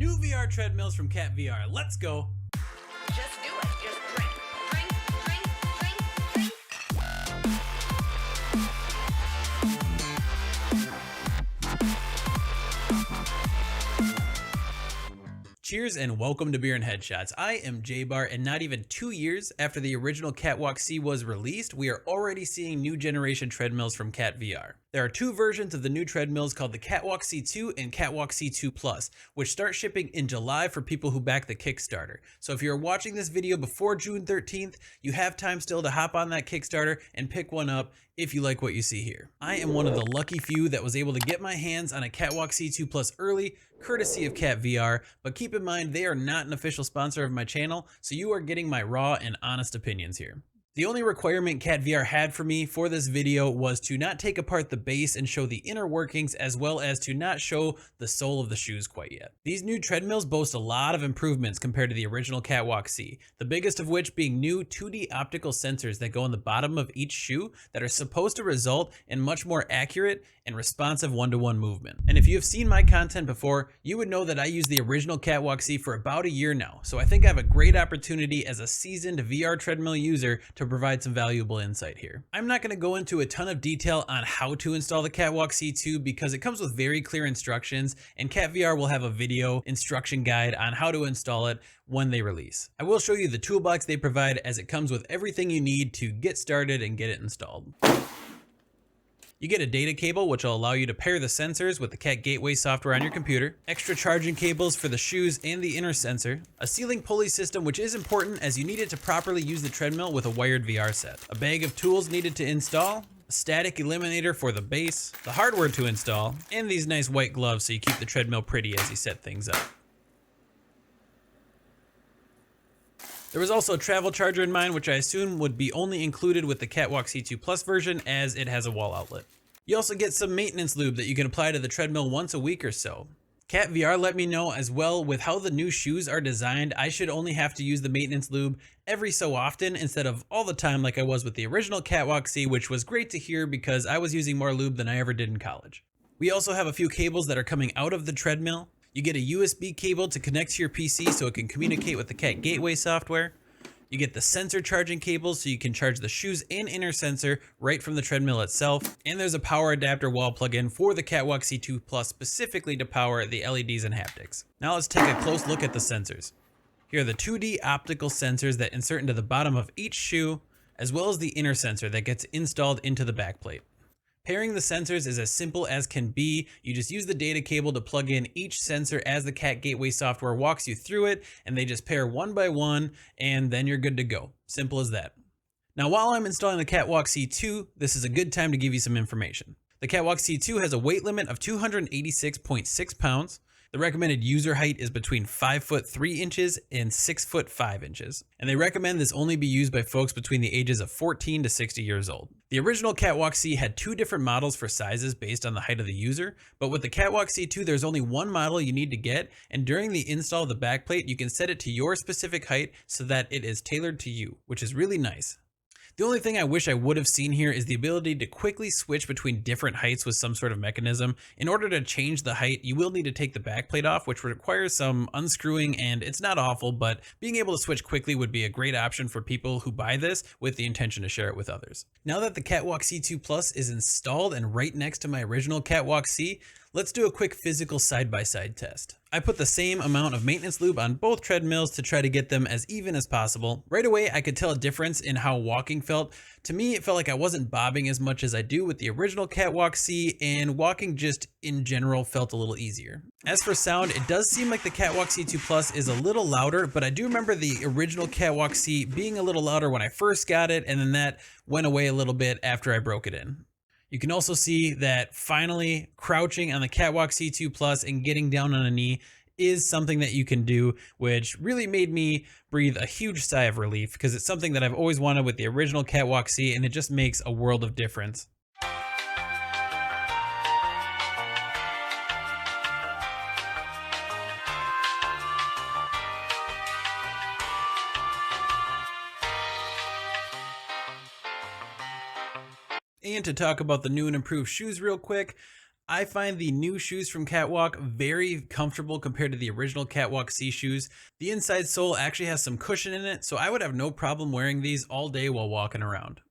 New VR treadmills from KatVR. Let's go. Just do it. Just drink, drink, drink, drink, drink. Cheers and welcome to Beer and Headshots. I am jBahr, and not even 2 years after the original Katwalk C was released, we are already seeing new generation treadmills from KatVR. There are two versions of the new treadmills called the Katwalk C2 and Katwalk C2+, which start shipping in July for people who back the Kickstarter. So if you're watching this video before June 13th, you have time still to hop on that Kickstarter and pick one up if you like what you see here. I am one of the lucky few that was able to get my hands on a Katwalk C2+ early, courtesy of KatVR, but keep in mind they are not an official sponsor of my channel, so you are getting my raw and honest opinions here. The only requirement KatVR had for me for this video was to not take apart the base and show the inner workings, as well as to not show the sole of the shoes quite yet. These new treadmills boast a lot of improvements compared to the original Katwalk C, the biggest of which being new 2D optical sensors that go on the bottom of each shoe that are supposed to result in much more accurate and responsive one-to-one movement. And if you have seen my content before, you would know that I use the original Katwalk C for about a year now, so I think I have a great opportunity as a seasoned VR treadmill user to provide some valuable insight here. I'm not going to go into a ton of detail on how to install the Katwalk C2 because it comes with very clear instructions, and KatVR will have a video instruction guide on how to install it when they release. I will show you the toolbox they provide, as it comes with everything you need to get started and get it installed. You get a data cable, which will allow you to pair the sensors with the Cat Gateway software on your computer, extra charging cables for the shoes and the inner sensor, a ceiling pulley system, which is important as you need it to properly use the treadmill with a wired VR set, a bag of tools needed to install, a static eliminator for the base, the hardware to install, and these nice white gloves so you keep the treadmill pretty as you set things up. There was also a travel charger in mind, which I assume would be only included with the Katwalk C2+ version, as it has a wall outlet. You also get some maintenance lube that you can apply to the treadmill once a week or so. KatVR let me know as well, with how the new shoes are designed, I should only have to use the maintenance lube every so often instead of all the time like I was with the original Katwalk C, which was great to hear because I was using more lube than I ever did in college. We also have a few cables that are coming out of the treadmill. You get a USB cable to connect to your PC so it can communicate with the Cat Gateway software. You get the sensor charging cables so you can charge the shoes and inner sensor right from the treadmill itself. And there's a power adapter wall plug-in for the Katwalk C2+ specifically to power the LEDs and haptics. Now let's take a close look at the sensors. Here are the 2D optical sensors that insert into the bottom of each shoe, as well as the inner sensor that gets installed into the backplate. Pairing the sensors is as simple as can be. You just use the data cable to plug in each sensor as the Cat Gateway software walks you through it, and they just pair one by one, and then you're good to go. Simple as that. Now, while I'm installing the Katwalk C2, this is a good time to give you some information. The Katwalk C2 has a weight limit of 286.6 pounds. The recommended user height is between 5 foot 3 inches and 6 foot 5 inches. And they recommend this only be used by folks between the ages of 14 to 60 years old. The original Katwalk C had two different models for sizes based on the height of the user, but with the Katwalk C2 there's only one model you need to get, and during the install of the backplate you can set it to your specific height so that it is tailored to you, which is really nice. The only thing I wish I would have seen here is the ability to quickly switch between different heights with some sort of mechanism. In order to change the height, you will need to take the backplate off, which requires some unscrewing, and it's not awful, but being able to switch quickly would be a great option for people who buy this with the intention to share it with others. Now that the Katwalk C2+ is installed and right next to my original Katwalk C, let's do a quick physical side-by-side test. I put the same amount of maintenance lube on both treadmills to try to get them as even as possible. Right away, I could tell a difference in how walking felt. To me, it felt like I wasn't bobbing as much as I do with the original Katwalk C, and walking just in general felt a little easier. As for sound, it does seem like the Katwalk C2+ is a little louder, but I do remember the original Katwalk C being a little louder when I first got it, and then that went away a little bit after I broke it in. You can also see that finally crouching on the Katwalk C2+ and getting down on a knee is something that you can do, which really made me breathe a huge sigh of relief because it's something that I've always wanted with the original Katwalk C, and it just makes a world of difference. And to talk about the new and improved shoes real quick, I find the new shoes from Katwalk very comfortable compared to the original Katwalk C shoes. The inside sole actually has some cushion in it, so I would have no problem wearing these all day while walking around.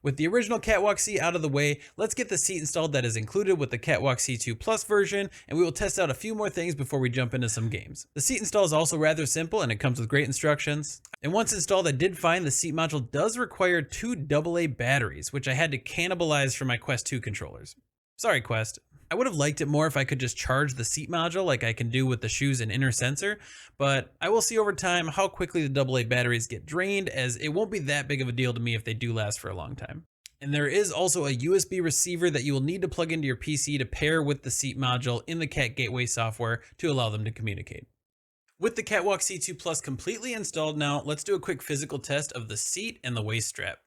With the original Katwalk C out of the way, let's get the seat installed that is included with the Katwalk C2 Plus version, and we will test out a few more things before we jump into some games. The seat install is also rather simple and it comes with great instructions. And once installed, I did find the seat module does require 2 AA batteries, which I had to cannibalize for my Quest 2 controllers. Sorry, Quest. I would have liked it more if I could just charge the seat module like I can do with the shoes and inner sensor, but I will see over time how quickly the AA batteries get drained, as it won't be that big of a deal to me if they do last for a long time. And there is also a USB receiver that you will need to plug into your PC to pair with the seat module in the Cat Gateway software to allow them to communicate. With the Katwalk C2 Plus completely installed now, let's do a quick physical test of the seat and the waist strap.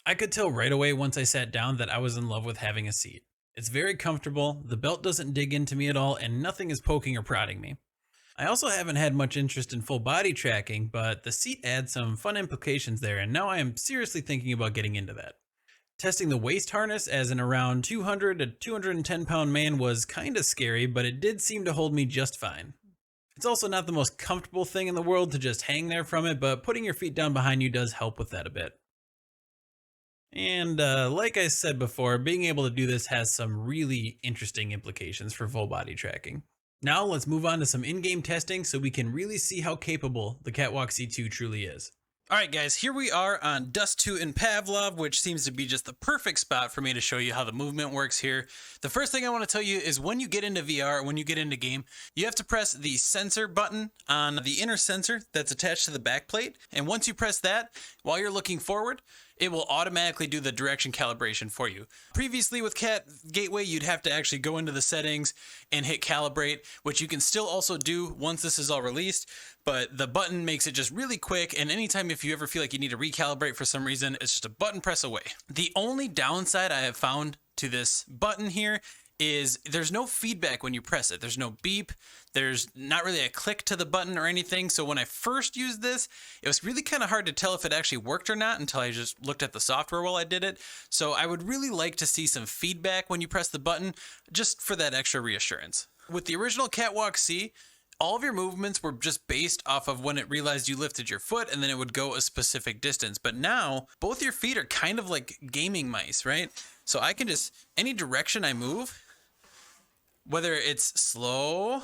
I could tell right away once I sat down that I was in love with having a seat. It's very comfortable, the belt doesn't dig into me at all, and nothing is poking or prodding me. I also haven't had much interest in full body tracking, but the seat adds some fun implications there, and now I am seriously thinking about getting into that. Testing the waist harness as an around 200 to 210 pound man was kinda scary, but it did seem to hold me just fine. It's also not the most comfortable thing in the world to just hang there from it, but putting your feet down behind you does help with that a bit. And like I said before, being able to do this has some really interesting implications for full body tracking. Now let's move on to some in-game testing so we can really see how capable the Katwalk C2 truly is. Alright guys, here we are on Dust 2 in Pavlov, which seems to be just the perfect spot for me to show you how the movement works here. The first thing I want to tell you is when you get into VR, when you get into game, you have to press the sensor button on the inner sensor that's attached to the back plate. And once you press that, while you're looking forward, it will automatically do the direction calibration for you. Previously with Cat Gateway, you'd have to actually go into the settings and hit calibrate, which you can still also do once this is all released, but the button makes it just really quick, and anytime if you ever feel like you need to recalibrate for some reason, it's just a button press away. The only downside I have found to this button here is there's no feedback when you press it. There's no beep. There's not really a click to the button or anything. So when I first used this, it was really kind of hard to tell if it actually worked or not until I just looked at the software while I did it. So I would really like to see some feedback when you press the button, just for that extra reassurance. With the original Katwalk C, all of your movements were just based off of when it realized you lifted your foot, and then it would go a specific distance. But now both your feet are kind of like gaming mice, right? So I can just, any direction I move, whether it's slow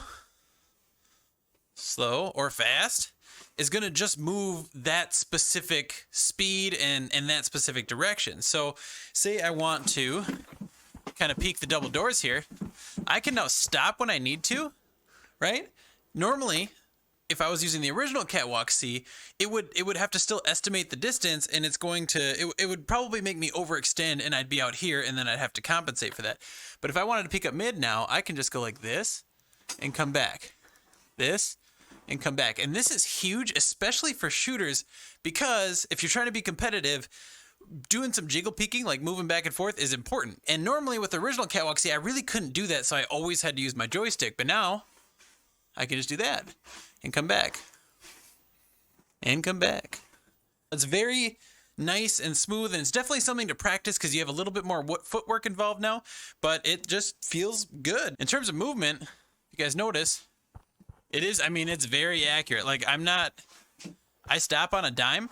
or fast, is going to just move that specific speed and that specific direction. So say I want to kind of peek the double doors here, I can now stop when I need to, right? Normally, if I was using the original Katwalk C, it would have to still estimate the distance, and it's going to, it would probably make me overextend, and I'd be out here, and then I'd have to compensate for that. But if I wanted to pick up mid now, I can just go like this and come back. This and come back. And this is huge, especially for shooters, because if you're trying to be competitive, doing some jiggle peeking, like moving back and forth, is important. And normally with the original Katwalk C, I really couldn't do that, so I always had to use my joystick. But now I can just do that and come back and come back. It's very nice and smooth, and it's definitely something to practice because you have a little bit more footwork involved now, but it just feels good. In terms of movement, you guys notice, it is, I mean, it's very accurate. Like I stop on a dime.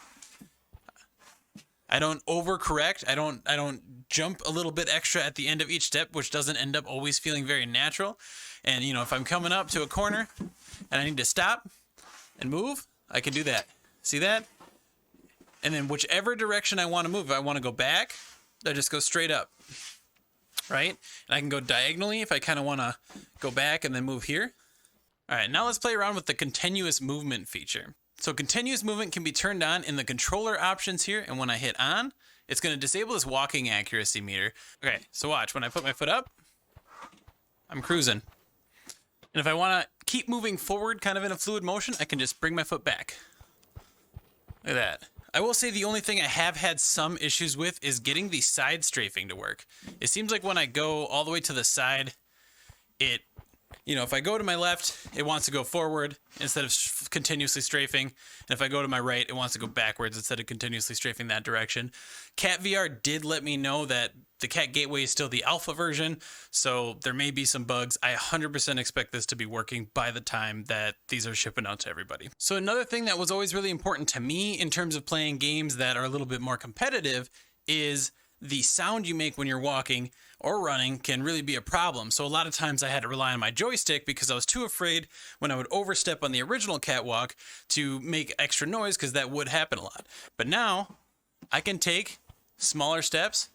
I don't overcorrect. I don't jump a little bit extra at the end of each step, which doesn't end up always feeling very natural. And, you know, if I'm coming up to a corner and I need to stop and move, I can do that. See that? And then whichever direction I want to move, if I want to go back, I just go straight up, right? And I can go diagonally if I kind of want to go back and then move here. All right, now let's play around with the continuous movement feature. So continuous movement can be turned on in the controller options here, and when I hit on, it's going to disable this walking accuracy meter. Okay, so watch, when I put my foot up, I'm cruising. And if I want to keep moving forward kind of in a fluid motion, I can just bring my foot back. Look at that. I will say the only thing I have had some issues with is getting the side strafing to work. It seems like when I go all the way to the side, it you know, if I go to my left, it wants to go forward instead of continuously strafing. And if I go to my right, it wants to go backwards instead of continuously strafing that direction. KatVR did let me know that the Cat Gateway is still the alpha version, so there may be some bugs. I 100% expect this to be working by the time that these are shipping out to everybody. So another thing that was always really important to me in terms of playing games that are a little bit more competitive is the sound you make when you're walking or running can really be a problem. So a lot of times I had to rely on my joystick because I was too afraid when I would overstep on the original catwalk to make extra noise, because that would happen a lot. But now I can take smaller steps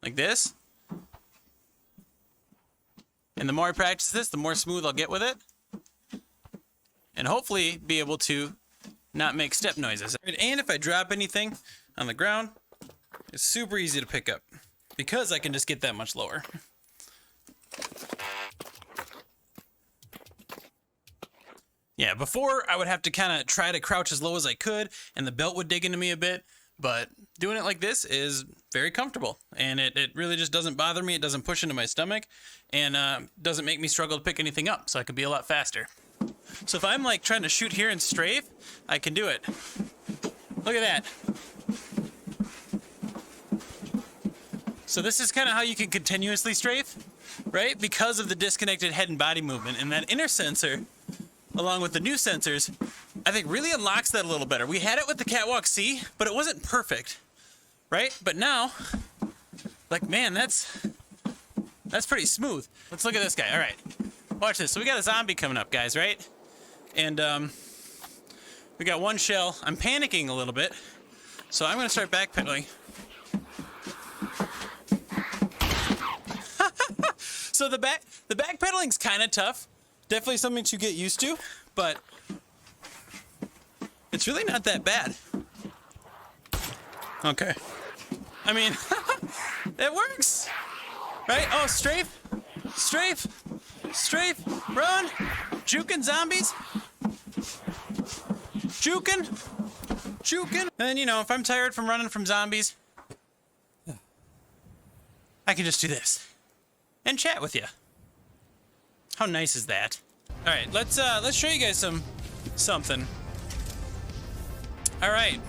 like this. And the more I practice this, the more smooth I'll get with it. And hopefully be able to not make step noises. And if I drop anything on the ground, it's super easy to pick up because I can just get that much lower. Yeah, before I would have to kind of try to crouch as low as I could and the belt would dig into me a bit, but doing it like this is very comfortable and it really just doesn't bother me. It doesn't push into my stomach and doesn't make me struggle to pick anything up, so I can be a lot faster. So if I'm like trying to shoot here and strafe, I can do it. Look at that. So this is kind of how you can continuously strafe, right? Because of the disconnected head and body movement, and that inner sensor, along with the new sensors, I think really unlocks that a little better. We had it with the Katwalk C, but it wasn't perfect, right? But now, like, man, that's pretty smooth. Let's look at this guy. All right, watch this. So we got a zombie coming up, guys, right? And we got one shell. I'm panicking a little bit, so I'm gonna start backpedaling. So the backpedaling's kind of tough. Definitely something to get used to, but it's really not that bad. Okay. I mean, it works, right? Oh, strafe, strafe, strafe, run, juking zombies, juking, juking. And then, you know, if I'm tired from running from zombies, I can just do this and chat with you. How nice is that? All right, let's show you guys something. All right.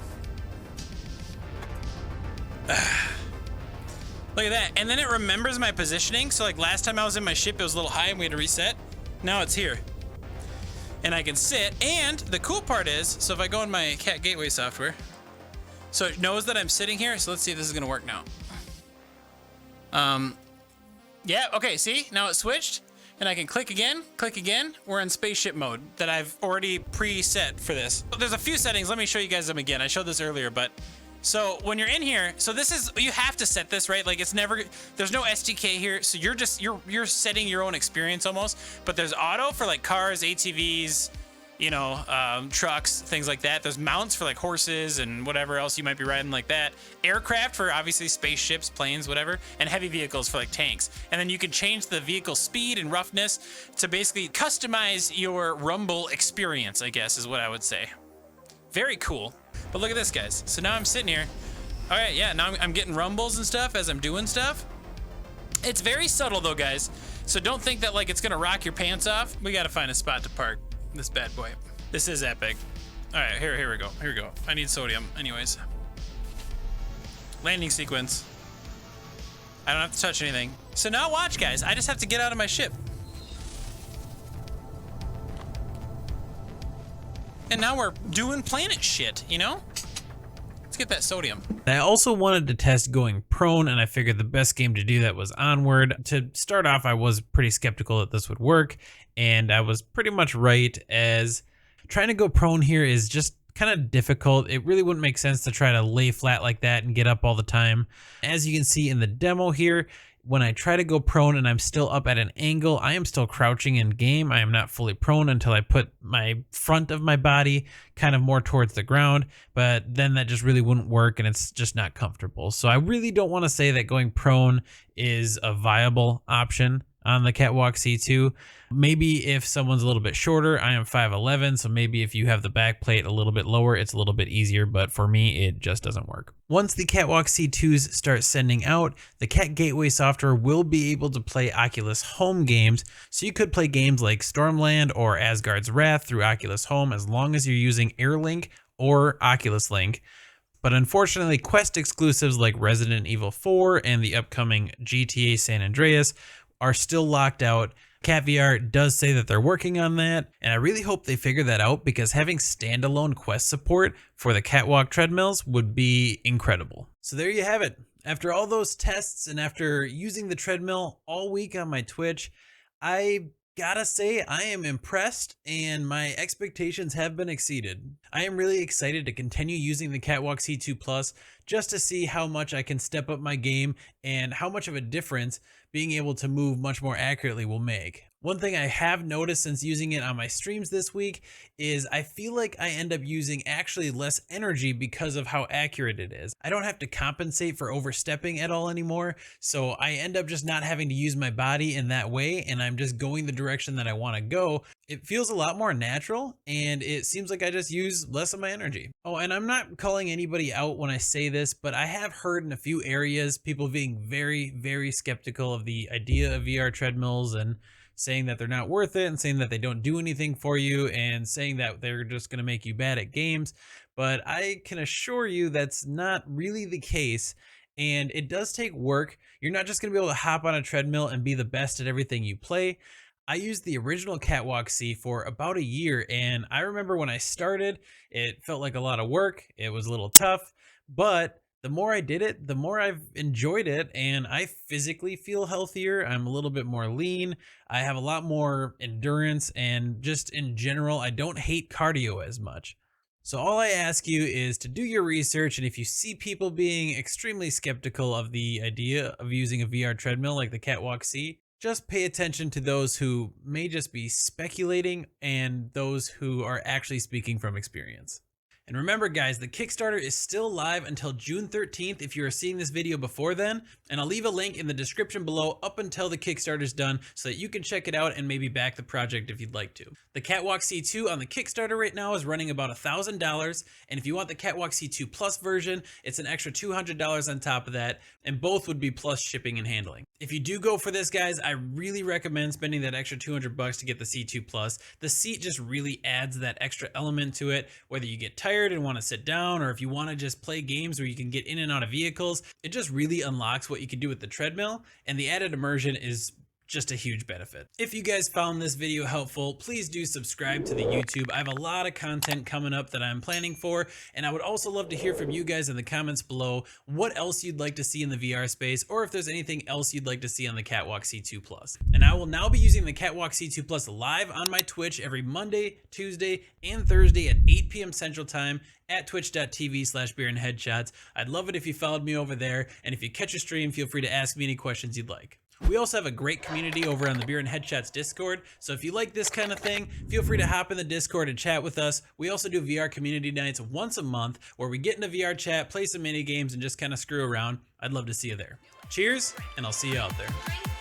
Look at that. And then it remembers my positioning. So like last time I was in my ship, it was a little high and we had to reset. Now it's here. And I can sit. And the cool part is, so if I go in my Cat Gateway software, so it knows that I'm sitting here. So let's see if this is gonna work now. Yeah, okay, see? Now it switched. And I can click again. We're in spaceship mode that I've already preset for this. There's a few settings. Let me show you guys them again. I showed this earlier, but so when you're in here, so this is, you have to set this, right? Like it's never, there's no SDK here. So you're setting your own experience almost, but there's auto for like cars, ATVs, you know, trucks, things like that. There's mounts for like horses and whatever else you might be riding like that. Aircraft for obviously spaceships, planes, whatever, and heavy vehicles for like tanks. And then you can change the vehicle speed and roughness to basically customize your rumble experience, I guess is what I would say. Very cool. But look at this, guys. So now I'm sitting here. All right, yeah, now I'm getting rumbles and stuff as I'm doing stuff. It's very subtle though, guys. So don't think that like it's gonna rock your pants off. We gotta find a spot to park this bad boy. This is epic. All right, here we go. Here we go. I need sodium. Anyways, landing sequence. I don't have to touch anything. So now watch, guys. I just have to get out of my ship. And now we're doing planet shit, you know? Let's get that sodium. I also wanted to test going prone, and I figured the best game to do that was Onward. To start off, I was pretty skeptical that this would work, and I was pretty much right, as trying to go prone here is just kind of difficult. It really wouldn't make sense to try to lay flat like that and get up all the time. As you can see in the demo here, when I try to go prone and I'm still up at an angle, I am still crouching in game. I am not fully prone until I put my front of my body kind of more towards the ground, but then that just really wouldn't work and it's just not comfortable. So I really don't want to say that going prone is a viable option. on the Katwalk C2. Maybe if someone's a little bit shorter, I am 5'11", so maybe if you have the back plate a little bit lower, it's a little bit easier, but for me, it just doesn't work. Once the Katwalk C2s start sending out, the Cat Gateway software will be able to play Oculus Home games, so you could play games like Stormland or Asgard's Wrath through Oculus Home as long as you're using AirLink or Oculus Link. But unfortunately, Quest exclusives like Resident Evil 4 and the upcoming GTA San Andreas are still locked out. KatVR does say that they're working on that, and I really hope they figure that out because having standalone Quest support for the Katwalk treadmills would be incredible. So there you have it. After all those tests and after using the treadmill all week on my Twitch, I gotta say I am impressed and my expectations have been exceeded. I am really excited to continue using the Katwalk C2 Plus just to see how much I can step up my game and how much of a difference being able to move much more accurately will make. One thing I have noticed since using it on my streams this week is I feel like I end up using actually less energy because of how accurate it is. I don't have to compensate for overstepping at all anymore, so I end up just not having to use my body in that way, and I'm just going the direction that I want to go. It feels a lot more natural, and it seems like I just use less of my energy. Oh, and I'm not calling anybody out when I say this, but I have heard in a few areas people being very, very skeptical of the idea of VR treadmills and saying that they're not worth it and saying that they don't do anything for you and saying that they're just going to make you bad at games. But I can assure you that's not really the case. And it does take work. You're not just going to be able to hop on a treadmill and be the best at everything you play. I used the original Katwalk C for about a year, and I remember when I started, it felt like a lot of work. It was a little tough, but the more I did it, the more I've enjoyed it, and I physically feel healthier. I'm a little bit more lean. I have a lot more endurance, and just in general, I don't hate cardio as much. So all I ask you is to do your research, and if you see people being extremely skeptical of the idea of using a VR treadmill like the Katwalk C, just pay attention to those who may just be speculating and those who are actually speaking from experience. And remember guys, the Kickstarter is still live until June 13th if you are seeing this video before then, and I'll leave a link in the description below up until the Kickstarter's done so that you can check it out and maybe back the project if you'd like to. The Katwalk C2 on the Kickstarter right now is running about $1,000, and if you want the Katwalk C2 Plus version, it's an extra $200 on top of that, and both would be plus shipping and handling. If you do go for this guys, I really recommend spending that extra $200 to get the C2 Plus. The seat just really adds that extra element to it, whether you get tired and want to sit down, or if you want to just play games where you can get in and out of vehicles, it just really unlocks what you can do with the treadmill, and the added immersion is just a huge benefit. If you guys found this video helpful, please do subscribe to the YouTube. I have a lot of content coming up that I'm planning for, and I would also love to hear from you guys in the comments below what else you'd like to see in the VR space, or if there's anything else you'd like to see on the Katwalk C2 Plus. And I will now be using the Katwalk C2 Plus live on my Twitch every Monday, Tuesday, and Thursday at 8 p.m. Central Time at twitch.tv/beerandheadshots. I'd love it if you followed me over there, and if you catch a stream, feel free to ask me any questions you'd like. We also have a great community over on the Beer and Headshots Discord, so if you like this kind of thing, feel free to hop in the Discord and chat with us. We also do VR community nights once a month where we get into VR chat, play some mini games, and just kind of screw around. I'd love to see you there. Cheers, and I'll see you out there.